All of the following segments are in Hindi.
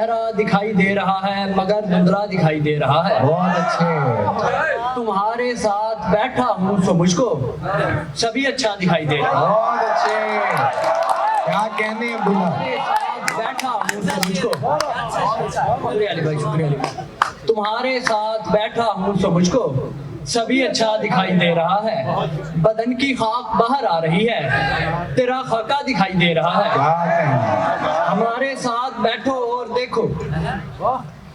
चेहरा दिखाई दे रहा है मगर धुंधला दिखाई दे रहा है। बहुत अच्छे। तुम्हारे साथ बैठा हूँ तो मुझको सभी अच्छा दिखाई दे रहा है। बहुत अच्छे। क्या कहने अब्दुल्ला। बैठा हूँ तो मुझको, शुक्रिया अली भाई, शुक्रिया अली भाई। तुम्हारे साथ बैठा हूँ तो मुझको सभी अच्छा दिखाई दे रहा है। बदन की खाक बाहर आ रही है, तेरा खाका दिखाई दे रहा है। क्या कहने। हमारे साथ बैठो और देखो,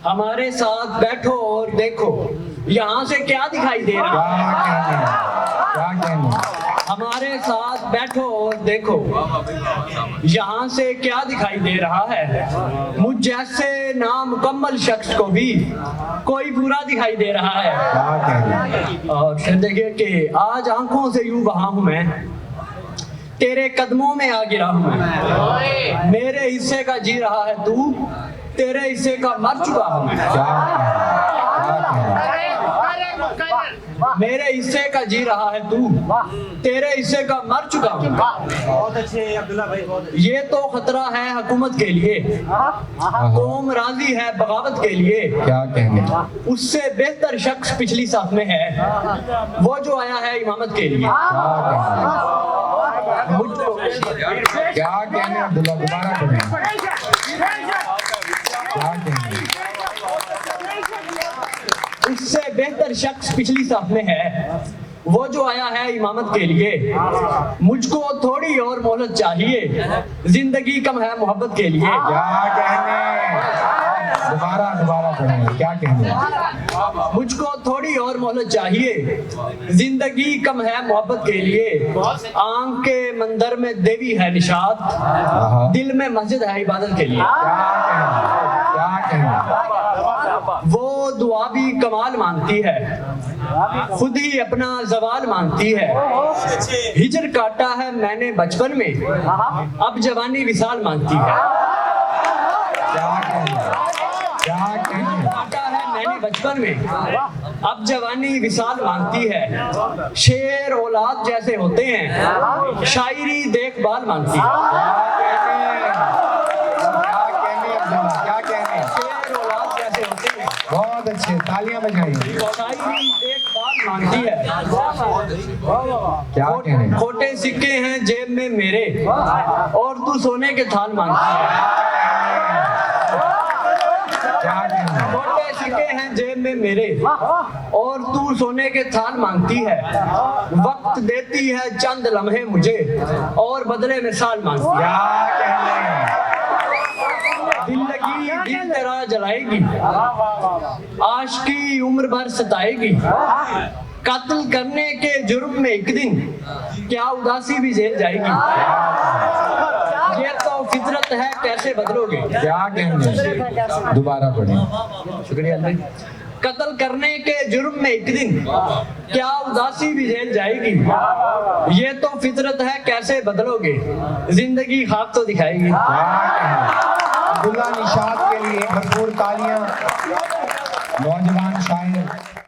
हमारे साथ बैठो और देखो, यहाँ से क्या दिखाई दे रहा है। क्या कहने। क्या कहने। हमारे साथ बैठो और देखो, यहाँ से क्या दिखाई दे रहा है। मुझ जैसे नामुकम्मल शख्स को भी कोई बुरा दिखाई दे रहा है। क्या कहने। और फिर देखिए कि आज आंखों से यूं बहा हूं मैं, तेरे कदमों में आ गिरा हूं मैं। मेरे हिस्से का जी रहा है तू, तेरे हिस्से का मर चुका हूं मैं। क्या कहने। मेरे हिस्से का जी रहा है तू, तेरे हिस्से का मर चुका हूं। बहुत अच्छे अब्दुल्ला भाई, बहुत अच्छे। ये तो खतरा है हुकूमत के लिए, कौम राजी है बगावत के लिए। क्या कहने। उससे बेहतर शख्स पिछली साथ में है, वो जो आया है इमामत के लिए। मुझको क्या कहने अब्दुल्ला। दोबारा पढ़ें। क्या कहने। उससे बेहतर शख्स पिछली साथ में है, वो जो आया है इमामत के लिए। मुझको थोड़ी और मोहलत चाहिए, जिंदगी कम है मोहब्बत के लिए। क्या कहने। दोबारा पढ़ें। क्या कहने। मुझको थोड़ी और मोहलत चाहिए, जिंदगी कम है मोहब्बत के लिए। आंख के मंदिर में देवी है निशात, दिल में मस्जिद है इबादत के लिए। क्या कहने। वो दुआ भी कमाल मांगती है, खुद ही अपना जवाल मांगती है। हिजर काटा है मैंने बचपन में, अब जवानी विसाल मांगती है। क्या कहने। क्या कहने। काटा है मैंने बचपन में, अब जवानी विसाल मांगती है। शेर औलाद जैसे होते हैं, शायरी देखभाल मांगती है। क्या कहने। शेर औलाद जैसे होते हैं, बहुत अच्छे। तालियां बजाइए। शायरी देखभाल मांगती है। क्या कहने। खोटे सिक्के हैं जेब में मेरे, और तू सोने के थाल मांगती है। क्या कहने। खोटे सिक्के हैं जेब में मेरे, और तू सोने के थाल मांगती है। वक्त देती है चंद लम्हे मुझे, और बदले में साल मांगती है। क्या कहने। दिल लगी दिल तेरा जलाएगी, आशिकी उम्र भर सताएगी। कत्ल करने के जुर्म में एक दिन क्या उदासी भी झेल जाएगी। ये तो फितरत है कैसे बदलोगे। क्या कहने। दोबारा पढ़ें। शुक्रिया भाई। कत्ल करने के जुर्म में एक दिन क्या उदासी भी झेल जाएगी। ये तो फितरत है कैसे बदलोगे, जिंदगी खाक तो दिखाएगी। क्या कहने। अब्दुल्ला निशात के लिए भरपूर तालियां। नौजवान शायर